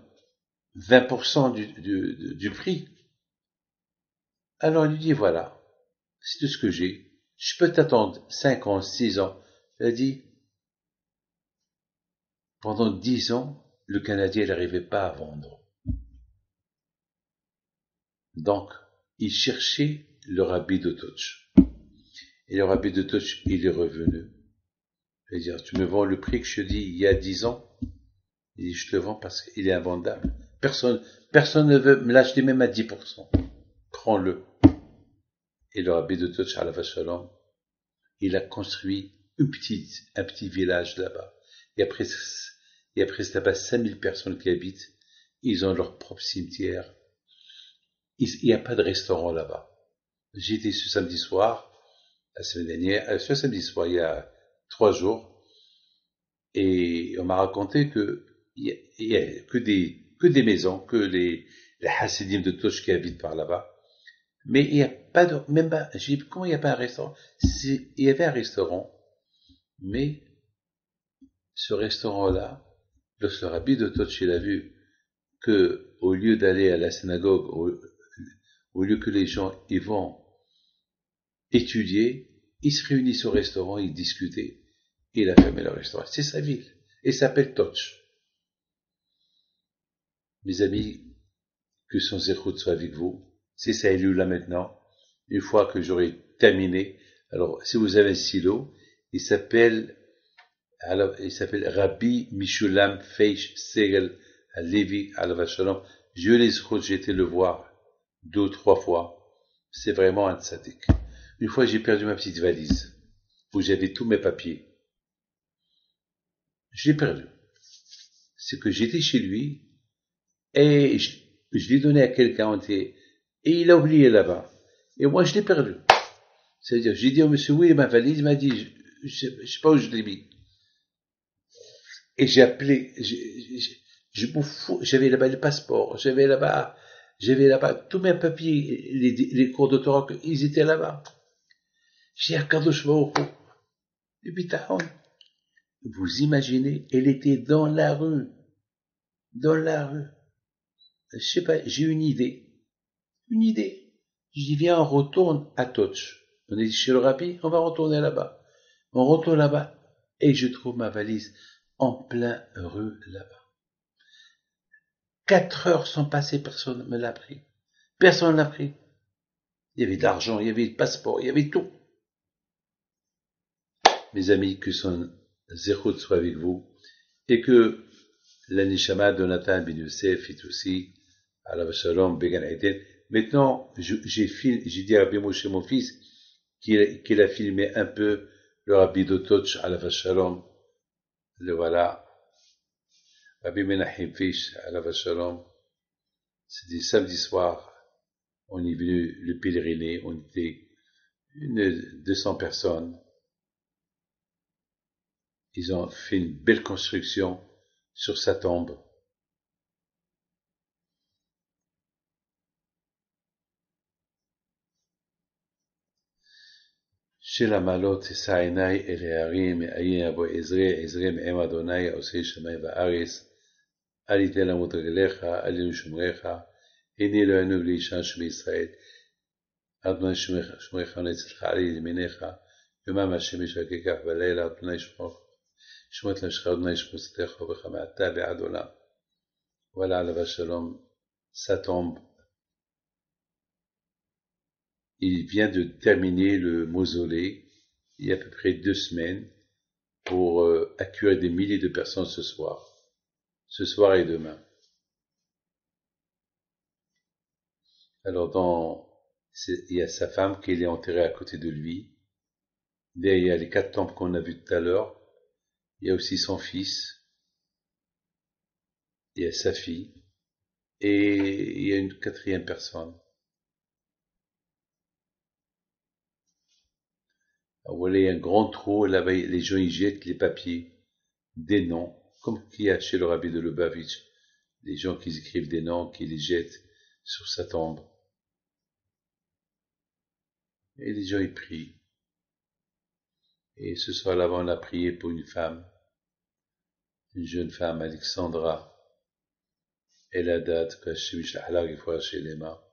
20% du prix. Alors, il lui dit, voilà, c'est tout ce que j'ai. Je peux t'attendre 5 ans, 6 ans. Il a dit, pendant 10 ans, le Canadien n'arrivait pas à vendre. Donc, il cherchait le rabbi de Toch. Et le rabbi de Toch, il est revenu. Il dit, tu me vends le prix que je te dis il y a 10 ans? Il dit, je te le vends parce qu'il est invendable. Personne ne veut me l'acheter même à 10%. Prends-le. Et le rabbi de Toch, alav shalom, il a construit un petit village là-bas. Et après là-bas 5000 personnes qui habitent. Ils ont leur propre cimetière. Il n'y a pas de restaurant là-bas. J'y étais ce samedi soir, la semaine dernière, ce samedi soir, il y a 3 jours, et on m'a raconté que il y a que des maisons, que les Hasidim de Toch qui habitent par là-bas. Mais il n'y a pas de, même pas, j'ai dit, comment il n'y a pas un restaurant? Il y avait un restaurant, mais ce restaurant-là, lorsque le rabbi de Toch, il a vu que, au lieu d'aller à la synagogue, au lieu que les gens y vont étudier, ils se réunissent au restaurant, ils discutaient, et il a fermé le restaurant. C'est sa ville. Et ça s'appelle Toch. Mes amis, que son zérout soit avec vous. C'est ça élu là maintenant. Une fois que j'aurai terminé, alors si vous avez un stylo, il s'appelle Rabbi Mishulam Feish Segel Levi alav shalom. Je les j'ai été le voir 2 ou 3 fois. C'est vraiment un tzaddik. Une fois, j'ai perdu ma petite valise où j'avais tous mes papiers. Je l'ai perdu. C'est que j'étais chez lui et je l'ai donné à quelqu'un et il a oublié là-bas. Et moi, je l'ai perdu. C'est-à-dire, j'ai dit au monsieur, oui, ma valise, il m'a dit, je sais pas où je l'ai mis. Et j'ai appelé, je m'en fous, j'avais là-bas le passeport, j'avais là-bas tous mes papiers, les cours de Torah, ils étaient là-bas. J'ai dit, Kadosh Baruch Hu, le bitachon. Vous imaginez, elle était dans la rue. Dans la rue. Je sais pas, j'ai une idée. Une idée. Je dis, viens, on retourne à Toch. On est chez le Rabbi, on va retourner là-bas. On retourne là-bas et je trouve ma valise en plein rue là-bas. 4 heures sont passées, personne ne me l'a pris. Personne ne l'a pris. Il y avait de l'argent, il y avait le passeport, il y avait tout. Mes amis, que son zérout soit avec vous et que la neshama de Nathan ben Youssef est aussi à la Shalom Began Eden. Maintenant, j'ai dit à Rabbi Moshe, mon fils, qu'il a filmé un peu le Rabbi de Toch à la Shalom. Le voilà. Rabbi Menachem Fish à la Shalom. C'était samedi soir. On est venu le pèleriner. On était 200 personnes. Ils ont fait une belle construction sur sa tombe. של המעלות אשא עיני אל ההרים, איה אבוא עזרי, עזרי מעם אדוני עושה שמיים וארץ. אל יתן למות רגליך, אל ינום שומריך, הנה לא ינום לאישה שבישראל. אדוני שומריך ונצלך על ימיניך, יומם השם ישקקך בלילה, אדוני שמות נפשך, אדוני שמות צאתך ובך מעתה ועד עולם. voilà עליו השלום, sa tombe. Il vient de terminer le mausolée il y a à peu près 2 semaines pour accueillir des milliers de personnes ce soir et demain. Alors il y a sa femme qui est enterrée à côté de lui. Derrière, il y a les 4 temples qu'on a vus tout à l'heure. Il y a aussi son fils. Il y a sa fille. Et il y a une 4e personne. Alors voilà, il y a un grand trou, là-bas, les gens y jettent les papiers, des noms, comme qu'il y a chez le Rabbi de Lubavitch, les gens qui écrivent des noms, qui les jettent sur sa tombe. Et les gens y prient. Et ce soir-là, on a prié pour une femme, une jeune femme, Alexandra Eladat, qu'Hashem yishlach la refoua shelema.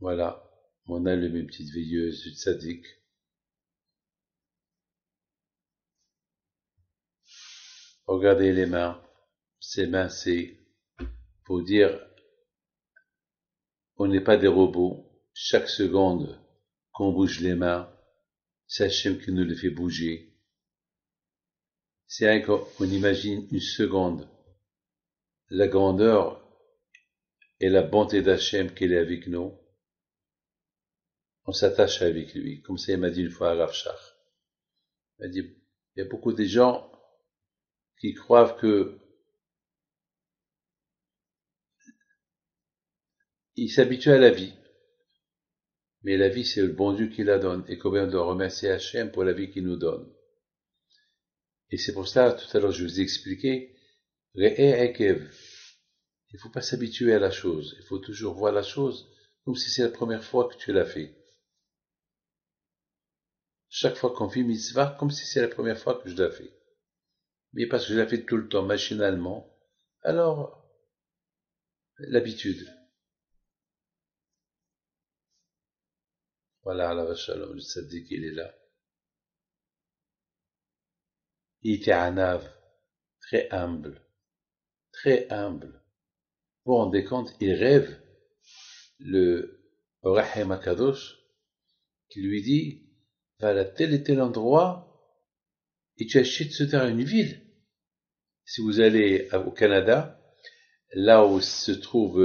Voilà, on a mes petites veilleuses du tzaddik. Regardez les mains. Ces mains, c'est pour dire, on n'est pas des robots. Chaque seconde qu'on bouge les mains, c'est Hachem qui nous les fait bouger. C'est vrai qu'on imagine une seconde la grandeur et la bonté d'Hachem qu'il est avec nous. On s'attache avec lui. Comme ça, il m'a dit une fois à Rav Shach. Il m'a dit, il y a beaucoup de gens qui croient que ils s'habituent à la vie. Mais la vie, c'est le bon Dieu qui la donne. Et combien on doit remercier Hachem pour la vie qu'il nous donne. Et c'est pour ça, tout à l'heure, je vous ai expliqué, Re'e Ekev. Il ne faut pas s'habituer à la chose. Il faut toujours voir la chose comme si c'est la première fois que tu l'as fait. Chaque fois qu'on fait mitzvah, comme si c'est la première fois que je la fais. Mais parce que je la fais tout le temps, machinalement, alors, l'habitude. Voilà, la Shalom, le tzaddik, il est là. Il était anav, très humble. Très humble. Vous vous rendez compte, il rêve le Rahem Akadosh qui lui dit, va à tel et tel endroit et tu achètes ce terrain, une ville. Si vous allez au Canada, là où se trouve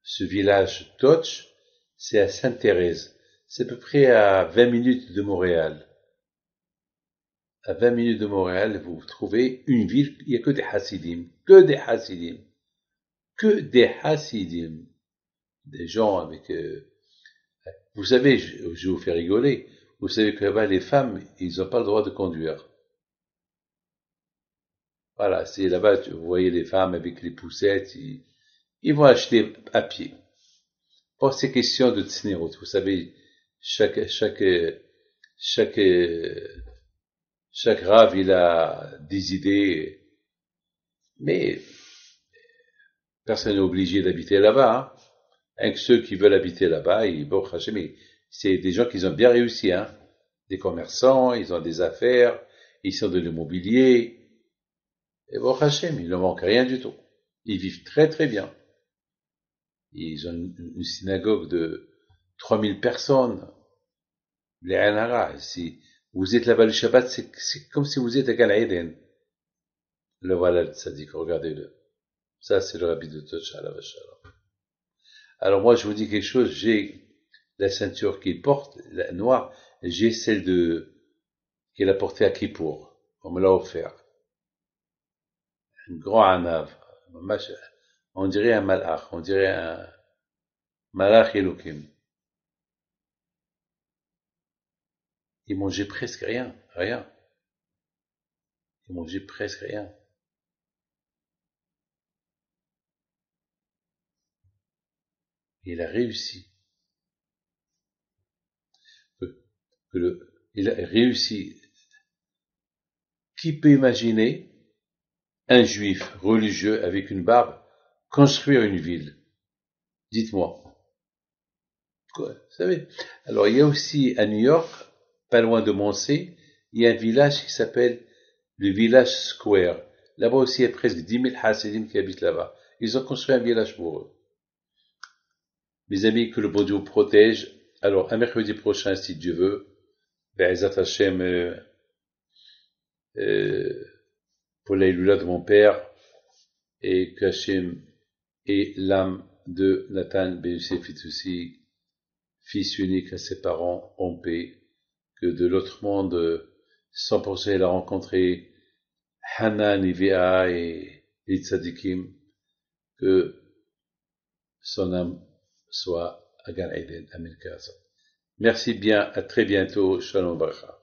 ce village Toch, c'est à Sainte-Thérèse. C'est à peu près à 20 minutes de Montréal. À 20 minutes de Montréal, vous trouvez une ville, il n'y a que des Hasidim. Que des Hasidim. Que des Hasidim. Des gens avec... vous savez, je vous fais rigoler. Vous savez que là-bas, les femmes, ils n'ont pas le droit de conduire. Voilà, c'est là-bas, vous voyez les femmes avec les poussettes, ils vont acheter à pied. Pour ces questions de tsnirut, vous savez, chaque, chaque rave, il a des idées, mais personne n'est obligé d'habiter là-bas, hein. Rien que ceux qui veulent habiter là-bas, bon, mais c'est des gens qui ont bien réussi, hein. Des commerçants, ils ont des affaires, ils sont de l'immobilier, et bon, il ne manque rien du tout. Ils vivent très très bien. Ils ont une synagogue de 3000 personnes. Les Anara, si vous êtes là-bas le Shabbat, c'est comme si vous êtes à Gan Eden. Le voilà le tzaddik, regardez-le. Ça, c'est le rabbi de Tocha, la vache. Alors moi, je vous dis quelque chose, j'ai la ceinture qu'il porte, la noire, j'ai celle qu'il a portée à Kippour. On me l'a offert. Un grand anav. On dirait un malach, on dirait un malach Elohim. Il mangeait presque rien, rien. Il mangeait presque rien. Il a réussi. Il a réussi. Qui peut imaginer un juif religieux avec une barbe construire une ville? Dites-moi. Quoi, vous savez? Alors, il y a aussi à New York, pas loin de Monsey, il y a un village qui s'appelle le Village Square. Là-bas aussi, il y a presque 10 000 Hasidim qui habitent là-bas. Ils ont construit un village pour eux. Mes amis, que le bon Dieu vous protège. Alors, un mercredi prochain, si Dieu veut, Be'ezat Hashem, pour l'Aïloula de mon père, et que Hashem ait l'âme de Nathan Ben Youssef Fitoussi, fils unique à ses parents, en paix, que de l'autre monde, 100% il a rencontré Hanan, Ivea et les tzadikim, que son âme soit à Gan Eden, Amen Kaza. Merci bien, à très bientôt, Shalom Bracha.